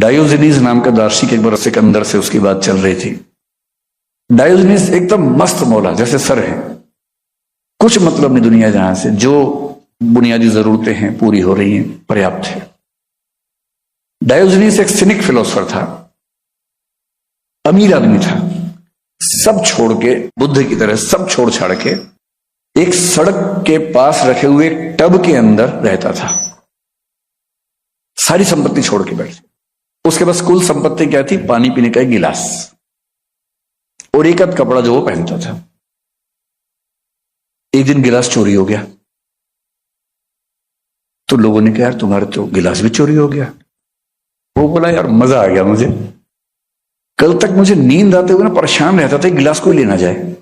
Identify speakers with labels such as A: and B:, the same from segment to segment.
A: Diogenes नाम का दार्शनिक एक बार सिकंदर से उसकी बात चल रही थी। डायोजनीज एकदम मस्त मौला जैसे सर है, कुछ मतलब नहीं दुनिया जहां से, जो बुनियादी जरूरतें हैं पूरी हो रही हैं, पर्याप्त है। डायोजनीज एक सिनिक फिलोसफर था, अमीर आदमी था, सब छोड़ के, बुद्ध की तरह सब छोड़ छाड़ के एक सड़क के पास रखे हुए एक टब के अंदर रहता था। सारी संपत्ति छोड़ के बैठे, उसके पास कुल संपत्ति क्या थी? पानी पीने का एक गिलास और एक आध कपड़ा जो वो पहनता था। एक दिन गिलास चोरी हो गया तो लोगों ने कहा यार तुम्हारे तो गिलास भी चोरी हो गया। वो बोला यार मजा आ गया मुझे, कल तक मुझे नींद आते हुए ना परेशान रहता था गिलास कोई लेना जाए,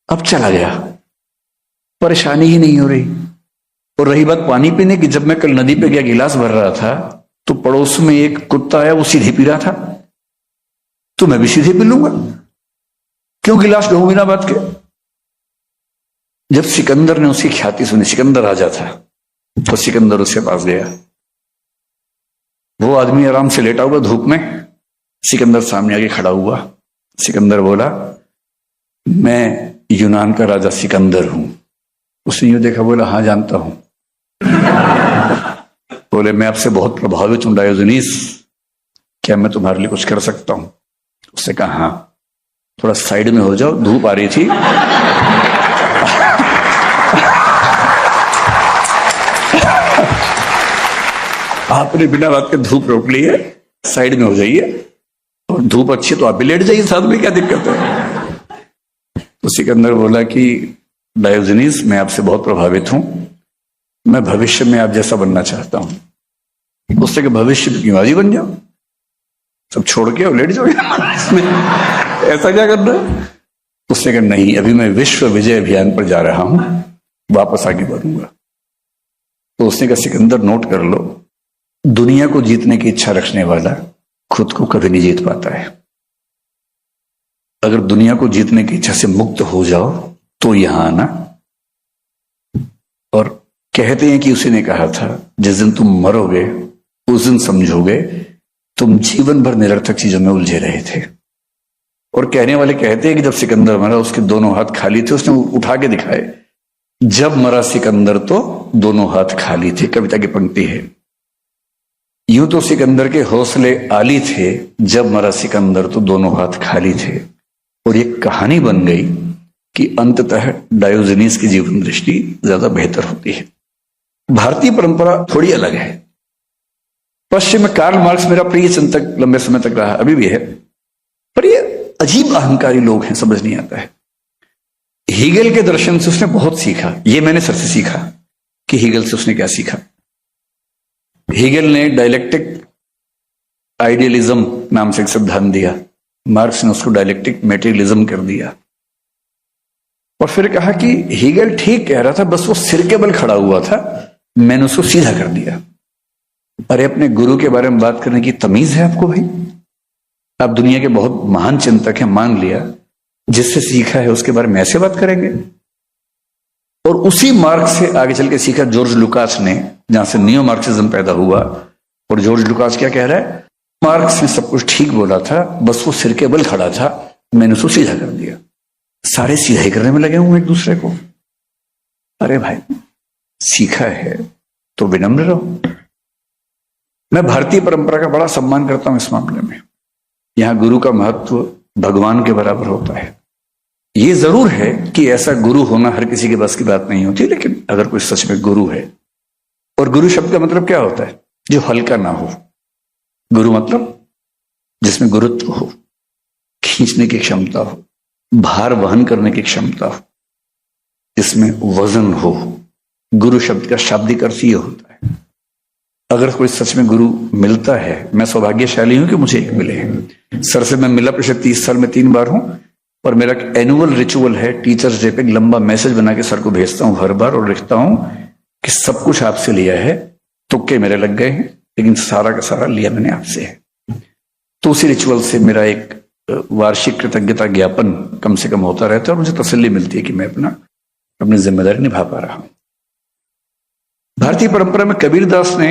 A: अब चला गया, परेशानी ही नहीं हो रही। और रही बात पानी पीने की, जब मैं कल नदी पे गया गिलास भर रहा था तो पड़ोस में एक कुत्ता आया, वो सीधे पी रहा था, तो मैं भी सीधे पी लूंगा, क्यों गिलास ढोऊं बिना बात के। जब सिकंदर ने उसकी ख्याति सुनी, सिकंदर राजा था, तो सिकंदर उसके पास गया। वो आदमी आराम से लेटा हुआ धूप में, सिकंदर सामने आके खड़ा हुआ। सिकंदर बोला मैं यूनान का राजा सिकंदर हूं। उसने यूं देखा, बोला हाँ जानता हूं। बोले मैं आपसे बहुत प्रभावित हूं डायोजनीस, क्या मैं तुम्हारे लिए कुछ कर सकता हूं? उसने कहा हाँ, थोड़ा साइड में हो जाओ, धूप आ रही थी। आपने बिना बात के धूप रोक ली है, साइड में हो जाइए, और धूप अच्छी तो आप भी लेट जाइए साथ में, क्या दिक्कत है? तो सिकंदर बोला कि डायोजनीस मैं आपसे बहुत प्रभावित हूं, मैं भविष्य में आप जैसा बनना चाहता हूं। उससे कि भविष्य में क्यों, आज ही बन जाओ, सब छोड़ के और लेट जाओ इसमें, ऐसा क्या करना है? उससे कहा नहीं, अभी मैं विश्व विजय अभियान पर जा रहा हूं, वापस आगे बढ़ूंगा। तो उसने कहा सिकंदर नोट कर लो, दुनिया को जीतने की इच्छा रखने वाला खुद को कभी नहीं जीत पाता है। अगर दुनिया को जीतने की इच्छा से मुक्त हो जाओ तो यहां आना। और कहते हैं कि उसी ने कहा था जिस दिन तुम मरोगे उस दिन समझोगे तुम जीवन भर निरर्थक चीजों में उलझे रहे थे। और कहने वाले कहते हैं कि जब सिकंदर मरा उसके दोनों हाथ खाली थे, उसने उठा के दिखाए, जब मरा सिकंदर तो दोनों हाथ खाली थे। कविता की पंक्ति है। यूं तो सिकंदर के हौसले आली थे, जब मरा सिकंदर तो दोनों हाथ खाली थे। और ये कहानी बन गई कि अंततः डायोजनीस की जीवन दृष्टि ज्यादा बेहतर होती है। भारतीय परंपरा थोड़ी अलग है। पश्चिम में कार्ल मार्क्स मेरा प्रिय चिंतक लंबे समय तक रहा, अभी भी है, पर ये अजीब अहंकारी लोग हैं, समझ नहीं आता है। हीगल के दर्शन से उसने बहुत सीखा, ये मैंने सर से सीखा कि हीगल से उसने क्या सीखा। हीगल ने डायलेक्टिक आइडियलिज्म नाम से एक सिद्धांत दिया, मार्क्स ने उसको डायलेक्टिक मेटेरियलिज्म कर दिया। और फिर कहा कि हीगल ठीक कह रहा था, बस वो सिर के बल खड़ा हुआ था, मैंने उसको सीधा कर दिया। अरे अपने गुरु के बारे में बात करने की तमीज है आपको भाई? आप दुनिया के बहुत महान चिंतक हैं, मान लिया, जिससे सीखा है उसके बारे में ऐसे बात करेंगे? और उसी मार्ग से आगे चल के सीखा जॉर्ज लुकास ने, जहां से नियो मार्क्सिज्म पैदा हुआ। और जॉर्ज लुकास क्या कह रहा है? मार्क्स ने सब कुछ ठीक बोला था, बस वो सिर के बल खड़ा था, मैंने उसको सीधा कर दिया। सारे सीधा ही करने में लगे हुए एक दूसरे को। अरे भाई सीखा है तो विनम्र रहो। मैं भारतीय परंपरा का बड़ा सम्मान करता हूं इस मामले में। यहां गुरु का महत्व भगवान के बराबर होता है। ये जरूर है कि ऐसा गुरु होना हर किसी के बस की बात नहीं होती, लेकिन अगर कोई सच में गुरु है, और गुरु शब्द का मतलब क्या होता है? जो हल्का ना हो। गुरु मतलब जिसमें गुरुत्व हो, खींचने की क्षमता हो, भार वहन करने की क्षमता हो, जिसमें वजन हो। गुरु शब्द का शाब्दिक अर्थ ये होता है। अगर कोई सच में गुरु मिलता है, मैं सौभाग्यशाली हूं कि मुझे एक मिले हैं। सर से मैं मिला पिछले 30 साल में 3 बार हूं, और मेरा एनुअल रिचुअल है, टीचर्स डे पे एक लंबा मैसेज बना के सर को भेजता हूं हर बार, और लिखता हूं कि सब कुछ आपसे लिया है, तुक्के मेरे लग गए हैं, लेकिन सारा का सारा लिया मैंने आपसे है। तो उसी रिचुअल से मेरा एक वार्षिक कृतज्ञता ज्ञापन कम से कम होता रहता है, और मुझे तसल्ली मिलती है कि मैं अपनी जिम्मेदारी निभा पा रहा हूं। भारतीय परंपरा में कबीरदास ने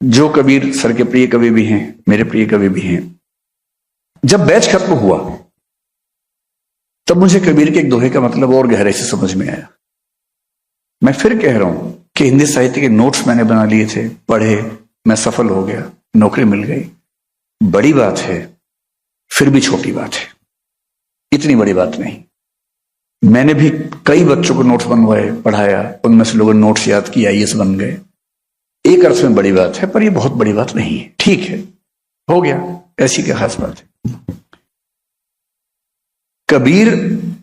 A: जो कबीर सर के प्रिय कवि भी हैं, मेरे प्रिय कवि भी हैं, जब बैच खत्म हुआ तब मुझे कबीर के एक दोहे का मतलब और गहराई से समझ में आया। मैं फिर कह रहा हूं कि हिंदी साहित्य के नोट्स मैंने बना लिए थे, पढ़े, मैं सफल हो गया, नौकरी मिल गई, बड़ी बात है, फिर भी छोटी बात है, इतनी बड़ी बात नहीं। मैंने भी कई बच्चों को नोट्स बनवाए, पढ़ाया, उनमें से लोगों ने नोट्स याद किया, आईएएस बन गए। एक अर्थ में बड़ी बात है, पर यह बहुत बड़ी बात नहीं है। ठीक है, हो गया, ऐसी क्या खास बात है। कबीर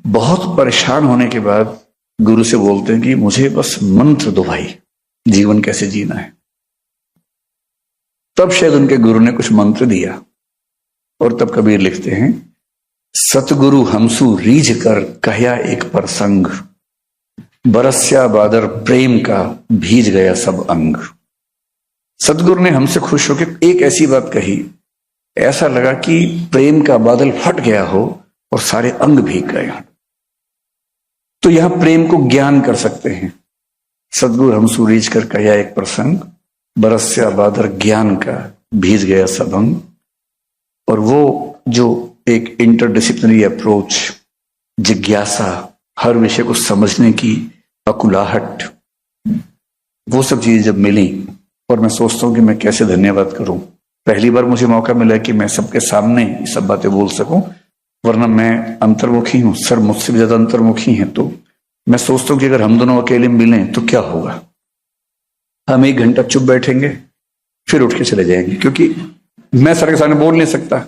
A: बहुत परेशान होने के बाद गुरु से बोलते हैं कि मुझे बस मंत्र दो भाई, जीवन कैसे जीना है। तब शायद उनके गुरु ने कुछ मंत्र दिया और तब कबीर लिखते हैं, सतगुरु हमसु रीझ कर कहया एक प्रसंग, बरस्या बादर प्रेम का भीज गया सब अंग। सतगुरु ने हमसे खुश होकर एक ऐसी बात कही, ऐसा लगा कि प्रेम का बादल फट गया हो और सारे अंग भीग गए। तो यहां प्रेम को ज्ञान कर सकते हैं। सतगुरु हमसु रीझ कर कहया एक प्रसंग, बरस्या बादर ज्ञान का भीज गया सब अंग। और वो जो एक इंटरडिसिप्लिनरी अप्रोच, जिज्ञासा, हर विषय को समझने की अकुलाहट, वो सब चीजें जब मिली, और मैं सोचता हूं कि मैं कैसे धन्यवाद करूं। पहली बार मुझे मौका मिला कि मैं सबके सामने ये सब बातें बोल सकूं, वरना मैं अंतर्मुखी हूं, सर मुझसे भी ज्यादा अंतर्मुखी हैं। तो मैं सोचता हूं कि अगर हम दोनों अकेले मिलें तो क्या होगा। हम 1 घंटा चुप बैठेंगे, फिर उठ के चले जाएंगे, क्योंकि मैं सर के सामने बोल नहीं सकता,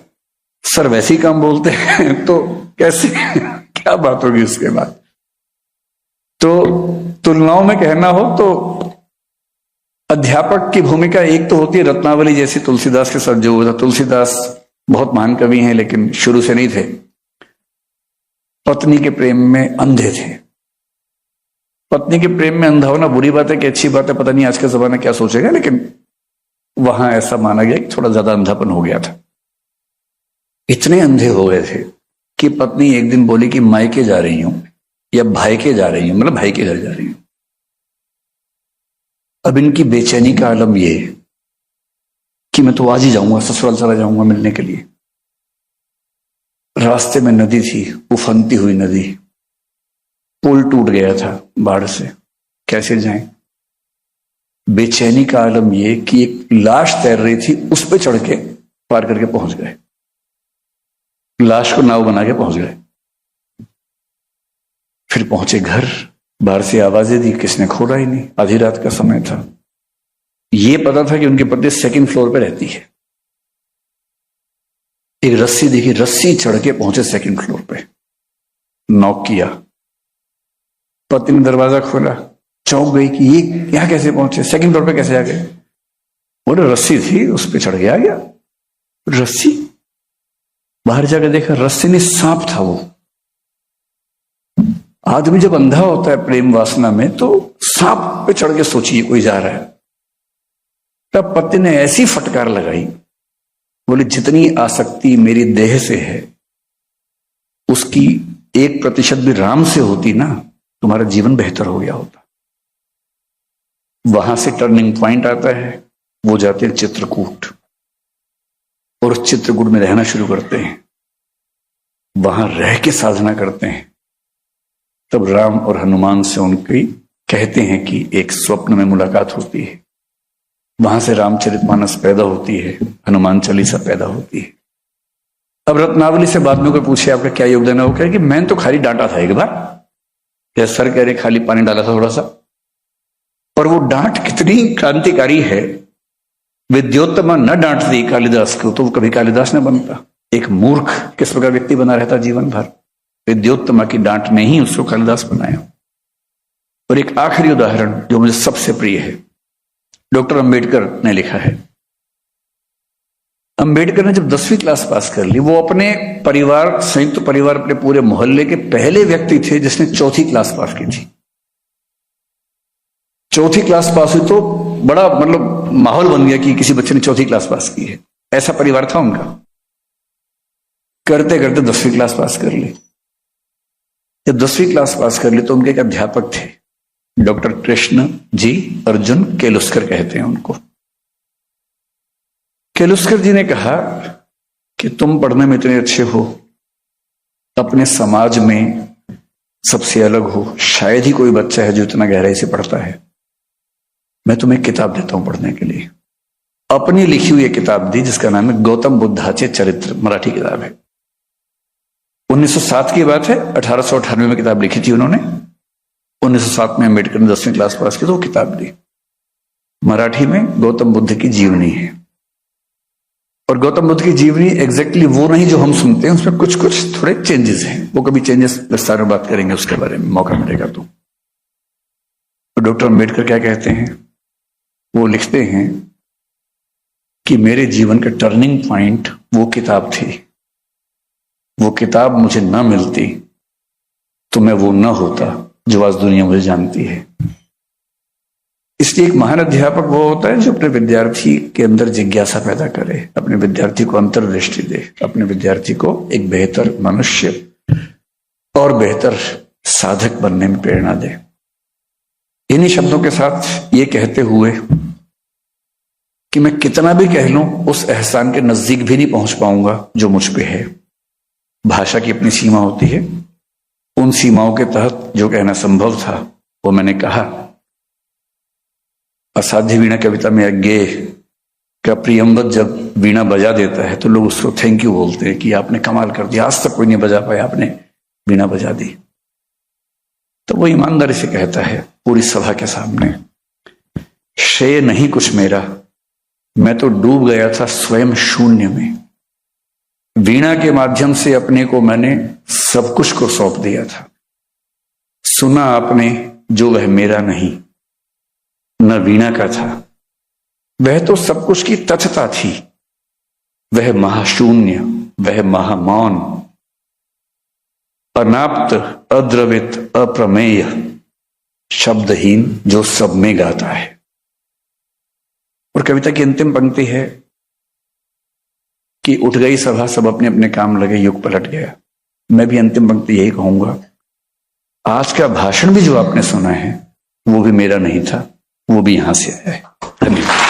A: सर वैसे ही काम बोलते हैं, तो कैसे क्या बात होगी उसके बाद। तो तुलनाओं में कहना हो तो अध्यापक की भूमिका एक तो होती है रत्नावली जैसी, तुलसीदास के साथ जो हुआ था। तुलसीदास बहुत महान कवि हैं, लेकिन शुरू से नहीं थे, पत्नी के प्रेम में अंधे थे। पत्नी के प्रेम में अंधा होना बुरी बात है कि अच्छी बात है, पता नहीं आज का जमाना क्या सोचेगा, लेकिन वहां ऐसा माना गया कि थोड़ा ज्यादा अंधापन हो गया था। इतने अंधे हो गए थे कि पत्नी एक दिन बोली कि मायके जा रही हूं या भाई के जा रही हूं, मतलब भाई के घर जा रही हूं। अब इनकी बेचैनी का आलम ये कि मैं तो आज ही जाऊंगा, ससुराल चला जाऊंगा मिलने के लिए। रास्ते में नदी थी, उफनती हुई नदी, पुल टूट गया था बाढ़ से, कैसे जाएं। बेचैनी का आलम ये कि एक लाश तैर रही थी, उस पर चढ़ के पार करके पहुंच गए, लाश को नाव बना के पहुंच गए। फिर पहुंचे घर, बाहर से आवाजें दी, किसने खोला ही नहीं, आधी रात का समय था। ये पता था कि उनकी पत्नी 2nd फ्लोर पे रहती है। एक रस्सी दिखी, रस्सी चढ़ के पहुंचे 2nd फ्लोर पे, नॉक किया, पत्नी ने दरवाजा खोला, चौंक गई कि ये यहां कैसे पहुंचे, 2nd फ्लोर पे कैसे आ गए। बोले रस्सी थी, उस पर चढ़ के आ गया। रस्सी, बाहर जाकर देखा रस्सी नहीं, सांप था वो। आदमी जब अंधा होता है प्रेम वासना में, तो सांप पे चढ़ के सोचिए कोई जा रहा है। तब पति ने ऐसी फटकार लगाई, बोले जितनी आसक्ति मेरी देह से है उसकी 1% भी राम से होती ना, तुम्हारा जीवन बेहतर हो गया होता। वहां से टर्निंग पॉइंट आता है, वो जाते हैं चित्रकूट और उस चित्रकूट में रहना शुरू करते हैं, वहां रह के साधना करते हैं। तब राम और हनुमान से उनकी कहते हैं कि एक स्वप्न में मुलाकात होती है, वहां से रामचरितमानस पैदा होती है, हनुमान चालीसा पैदा होती है। अब रत्नावली से बाद में कोई पूछे आपका क्या योगदान है, वो कहे कि मैंने तो खाली डांटा था एक बार, या सर कह रहे खाली पानी डाला था थोड़ा सा। और वो डांट कितनी क्रांतिकारी है, विद्योत्तमा न डांटती कालिदास को तो वो कभी कालिदास न बनता। एक मूर्ख किस प्रकार व्यक्ति बना रहता जीवन भर, विद्योत्तमा की डांट ने ही उसको कालिदास बनाया। और एक आखिरी उदाहरण जो मुझे सबसे प्रिय है, डॉक्टर अंबेडकर ने लिखा है। अंबेडकर ने जब 10वीं क्लास पास कर ली, वो अपने परिवार, संयुक्त परिवार, अपने पूरे मोहल्ले के पहले व्यक्ति थे जिसने 4थी क्लास पास की थी। 4थी क्लास पास हुई तो बड़ा मतलब माहौल बन गया कि किसी बच्चे ने 4थी क्लास पास की है, ऐसा परिवार था उनका। करते करते 10वीं क्लास पास कर ली। जब 10वीं क्लास पास कर ली तो उनके एक अध्यापक थे, डॉक्टर कृष्ण जी अर्जुन केलुस्कर कहते हैं उनको। किर्लोस्कर जी ने कहा कि तुम पढ़ने में इतने अच्छे हो, अपने समाज में सबसे अलग हो, शायद ही कोई बच्चा है जो इतना गहराई से पढ़ता है, मैं तुम्हें किताब देता हूं पढ़ने के लिए। अपनी लिखी हुई किताब दी जिसका नाम है गौतम बुद्धाचे चरित्र, मराठी किताब है। 1907 की बात है, 1898 में किताब लिखी थी उन्होंने। 1907 में अम्बेडकर ने 10वीं क्लास पास की तो किताब दी। मराठी में गौतम बुद्ध की जीवनी है। और गौतम बुद्ध की जीवनी एग्जैक्टली वो नहीं जो हम सुनते हैं, उसमें कुछ कुछ थोड़े चेंजेस हैं। वो कभी चेंजेस विस्तार में बात करेंगे उसके बारे में, मौका मिलेगा तो। डॉक्टर अम्बेडकर क्या कहते हैं? वो लिखते हैं कि मेरे जीवन का टर्निंग पॉइंट वो किताब थी। वो किताब मुझे ना मिलती तो मैं वो ना होता जो आज दुनिया मुझे जानती है। इसलिए एक महान अध्यापक वो होता है जो अपने विद्यार्थी के अंदर जिज्ञासा पैदा करे, अपने विद्यार्थी को अंतर्दृष्टि दे, अपने विद्यार्थी को एक बेहतर मनुष्य और बेहतर साधक बनने में प्रेरणा दे। इन्हीं शब्दों के साथ ये कहते हुए कि मैं कितना भी कह लूं उस एहसान के नजदीक भी नहीं पहुंच पाऊंगा जो मुझ पे है। भाषा की अपनी सीमा होती है, उन सीमाओं के तहत जो कहना संभव था वो मैंने कहा। असाध्य वीणा कविता में अज्ञेय का प्रियंवत जब वीणा बजा देता है तो लोग उसको थैंक यू बोलते हैं कि आपने कमाल कर दिया, आज तक कोई नहीं बजा पाया, आपने वीणा बजा दी। तो वो ईमानदारी से कहता है पूरी सभा के सामने, श्रेय नहीं कुछ मेरा, मैं तो डूब गया था स्वयं शून्य में। वीणा के माध्यम से अपने को मैंने सब कुछ को सौंप दिया था। सुना आपने जो वह मेरा नहीं, न वीणा का था, वह तो सब कुछ की तथता थी। वह महाशून्य, वह महामौन, अनाप्त, अद्रवित, अप्रमेय, शब्दहीन जो सब में गाता है। और कविता की अंतिम पंक्ति है कि उठ गई सभा, सब अपने अपने काम लगे, युग पलट गया। मैं भी अंतिम पंक्ति यही कहूंगा, आज का भाषण भी जो आपने सुना है वो भी मेरा नहीं था, वो भी यहां से आया है। धन्यवाद।